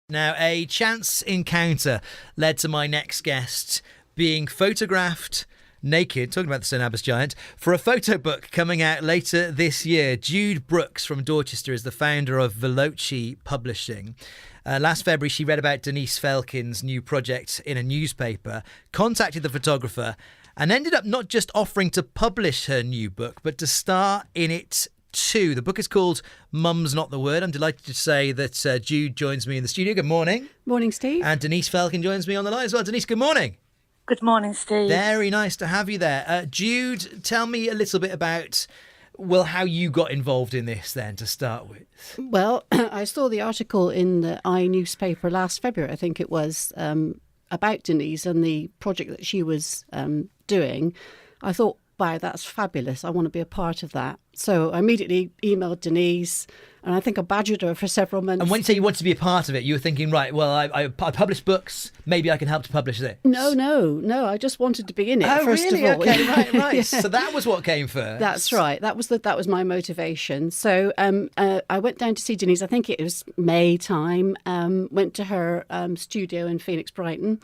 Now, a chance encounter led to my next guest being photographed naked, talking about the St Abbas giant, for a photo book coming out later this year. Jude Brooks from Dorchester is the founder of Veloci Publishing. Last February, she read about Denise Felkin's new project in a newspaper, contacted the photographer, and ended up not just offering to publish her new book, but to star in it too. The book is called Mum's Not the Word. I'm delighted to say that Jude joins me in the studio. Good morning. Morning, Steve. And Denise Felkin joins me on the line as well. Denise, good morning. Good morning, Steve. Very nice to have you there. Jude, tell me a little bit about, well, how you got involved in this then to start with. Well, I saw the article in the newspaper last February, I think it was, about Denise and the project that she was doing. I thought, wow, that's fabulous. I want to be a part of that. So I immediately emailed Denise, and I think I badgered her for several months. And when you say you wanted to be a part of it, you were thinking, right, well, I publish books, maybe I can help to publish this. No. I just wanted to be in it, first really? of all. Okay, right. Yeah. So that was what came first. That's right. That was my motivation. So I went down to see Denise. I think it was May time. Went to her studio in Phoenix, Brighton.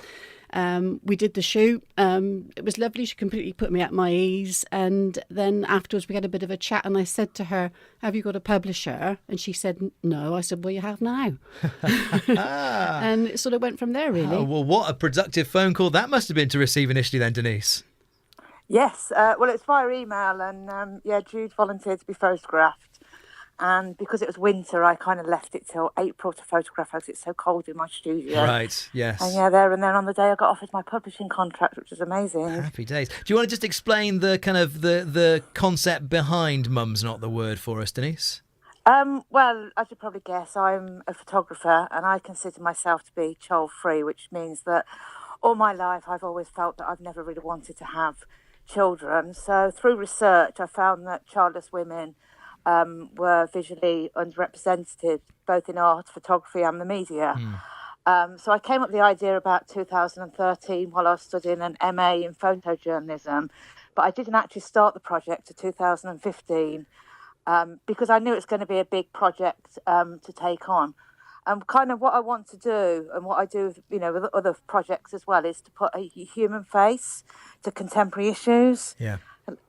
We did the shoot. It was lovely. She completely put me at my ease. And then afterwards we had a bit of a chat, and I said to her, have you got a publisher? And she said, no. I said, well, you have now. And it sort of went from there, really. Oh, well, what a productive phone call that must have been to receive initially then, Denise. Yes, well, it's via email, and Jude volunteered to be photographed. And because it was winter, I kind of left it till April to photograph as it's so cold in my studio. Right, yes. And there and then on the day I got offered my publishing contract, which was amazing. Happy days. Do you want to just explain the kind of the concept behind Mum's Not the Word for us, Denise? Well, as you probably guess, I'm a photographer, and I consider myself to be child-free, which means that all my life I've always felt that I've never really wanted to have children. So through research, I found that childless women were visually underrepresented, both in art, photography and the media. So I came up with the idea about 2013 while I was studying an MA in photojournalism, but I didn't actually start the project until 2015 because I knew it was going to be a big project to take on. Kind of what I want to do, and what I do, with other projects as well, is to put a human face to contemporary issues. Yeah.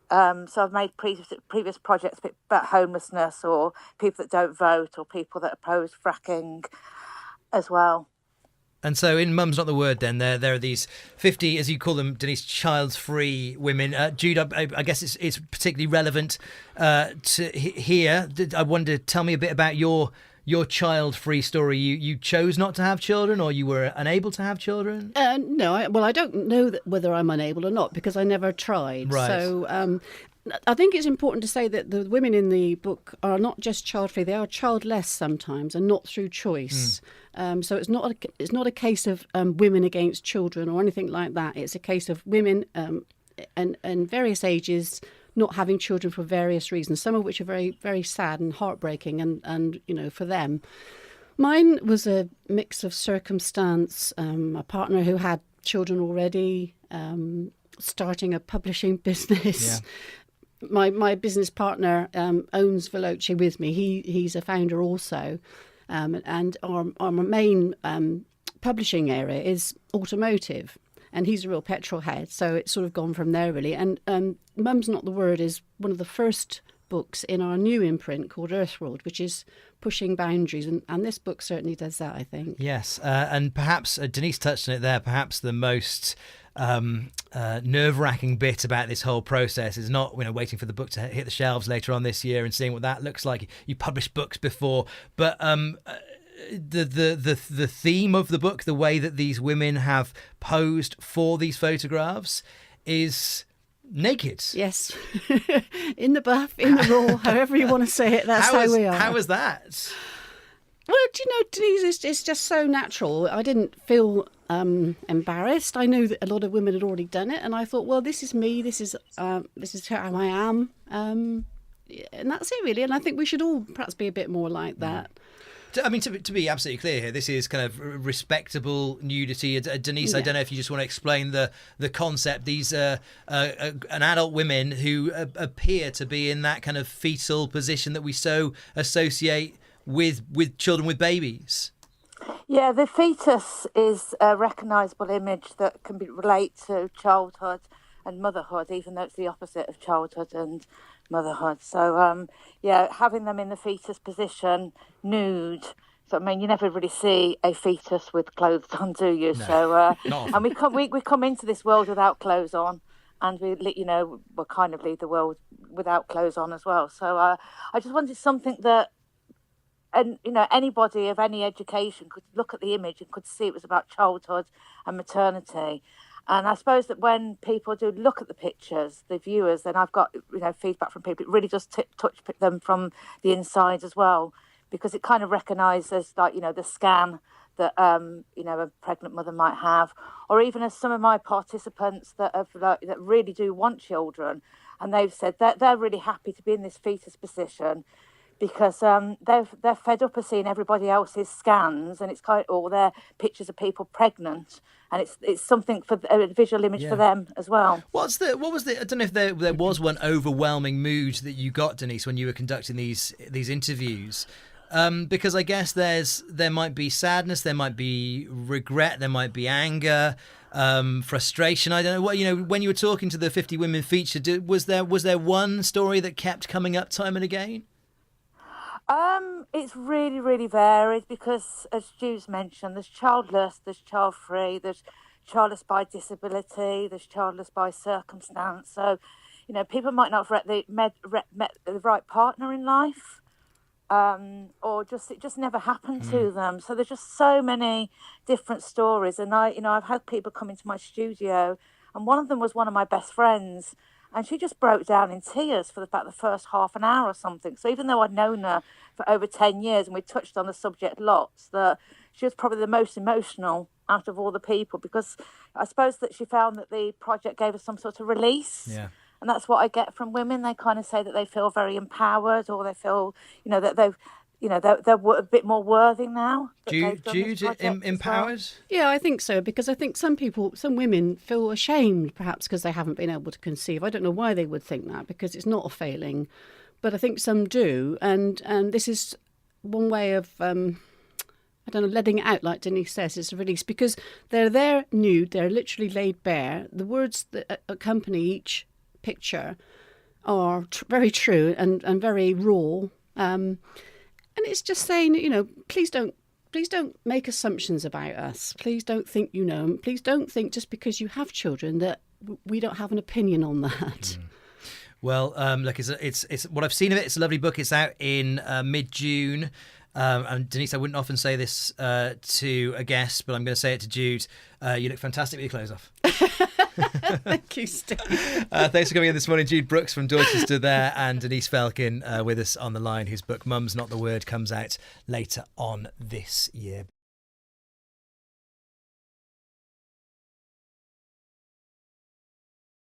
So I've made previous projects about homelessness, or people that don't vote, or people that oppose fracking as well. And so in Mum's Not the Word then, there are these 50, as you call them, Denise, child-free women. Jude, I guess it's particularly relevant to here. I wonder, tell me a bit about your child-free story. You chose not to have children, or you were unable to have children? No, I don't know whether I'm unable or not, because I never tried. Right. So I think it's important to say that the women in the book are not just child-free; they are childless sometimes, and not through choice. So it's not a case of women against children or anything like that. It's a case of women and various ages not having children for various reasons, some of which are very, very sad and heartbreaking, and for them. Mine was a mix of circumstance, a partner who had children already, starting a publishing business. Yeah. My business partner owns Veloci with me. He's a founder also, and our main publishing area is automotive. And he's a real petrol head, so it's sort of gone from there, really. And Mum's Not the Word is one of the first books in our new imprint called Earthworld, which is pushing boundaries. And this book certainly does that, I think. Yes, and perhaps, Denise touched on it there, perhaps the most nerve-wracking bit about this whole process is not waiting for the book to hit the shelves later on this year and seeing what that looks like. You published books before, but the theme of the book, the way that these women have posed for these photographs, is naked. Yes, in the bath, in the raw, however you want to say it. That's how we are. How was that? Well, Denise, it's just so natural. I didn't feel embarrassed. I knew that a lot of women had already done it, and I thought, well, this is me. This is how I am, and that's it, really. And I think we should all perhaps be a bit more like that. I mean, to be absolutely clear here, this is kind of respectable nudity. Denise, yeah. I don't know if you just want to explain the concept. These are an adult women who appear to be in that kind of fetal position that we so associate with children with babies. Yeah, the fetus is a recognisable image that can relate to childhood and motherhood, even though it's the opposite of childhood and motherhood. So, yeah, having them in the fetus position, nude. So, I mean, you never really see a fetus with clothes on, do you? No, So, not and often. we come into this world without clothes on, and we kind of leave the world without clothes on as well. So, I just wanted something that, and anybody of any education could look at the image and could see it was about childhood and maternity. And I suppose that when people do look at the pictures, the viewers, then I've got feedback from people, it really does touch them from the inside as well, because it kind of recognises, like, the scan that a pregnant mother might have, or even as some of my participants that that really do want children, and they've said that they're really happy to be in this fetus position, because they're fed up of seeing everybody else's scans, and it's or their pictures of people pregnant, and it's something for a visual image for them as well. What was the? I don't know if there was one overwhelming mood that you got, Denise, when you were conducting these interviews. Because I guess there might be sadness, there might be regret, there might be anger, frustration. I don't know what, when you were talking to the 50 women featured, was there one story that kept coming up time and again? It's really, really varied, because, as Jude's mentioned, there's childless, there's child-free, there's childless by disability, there's childless by circumstance. So, people might not have met the right partner in life, or it just never happened to them. So there's just so many different stories. And I've had people come into my studio, and one of them was one of my best friends. And she just broke down in tears for about the first half an hour or something. So even though I'd known her for over 10 years and we touched on the subject lots, that she was probably the most emotional out of all the people, because I suppose that she found that the project gave her some sort of release. Yeah. And that's what I get from women. They kind of say that they feel very empowered, or they feel, that they've, they're a bit more worthy now. Jude, empowered? Yeah, I think so, because I think some women feel ashamed, perhaps because they haven't been able to conceive. I don't know why they would think that, because it's not a failing, but I think some do, and this is one way of I don't know, letting it out, like Denise says, it's a release, because they're there nude, they're literally laid bare. The words that accompany each picture are very true and very raw. And it's just saying, please don't make assumptions about us. Please don't think Please don't think just because you have children that we don't have an opinion on that. Well, look, it's what I've seen of it. It's a lovely book. It's out in mid-June. And Denise, I wouldn't often say this to a guest, but I'm going to say it to Jude. You look fantastic with your clothes off. Thank you, Steve. Thanks for coming in this morning. Jude Brooks from Dorchester there, and Denise Falcon with us on the line, whose book Mum's Not the Word comes out later on this year.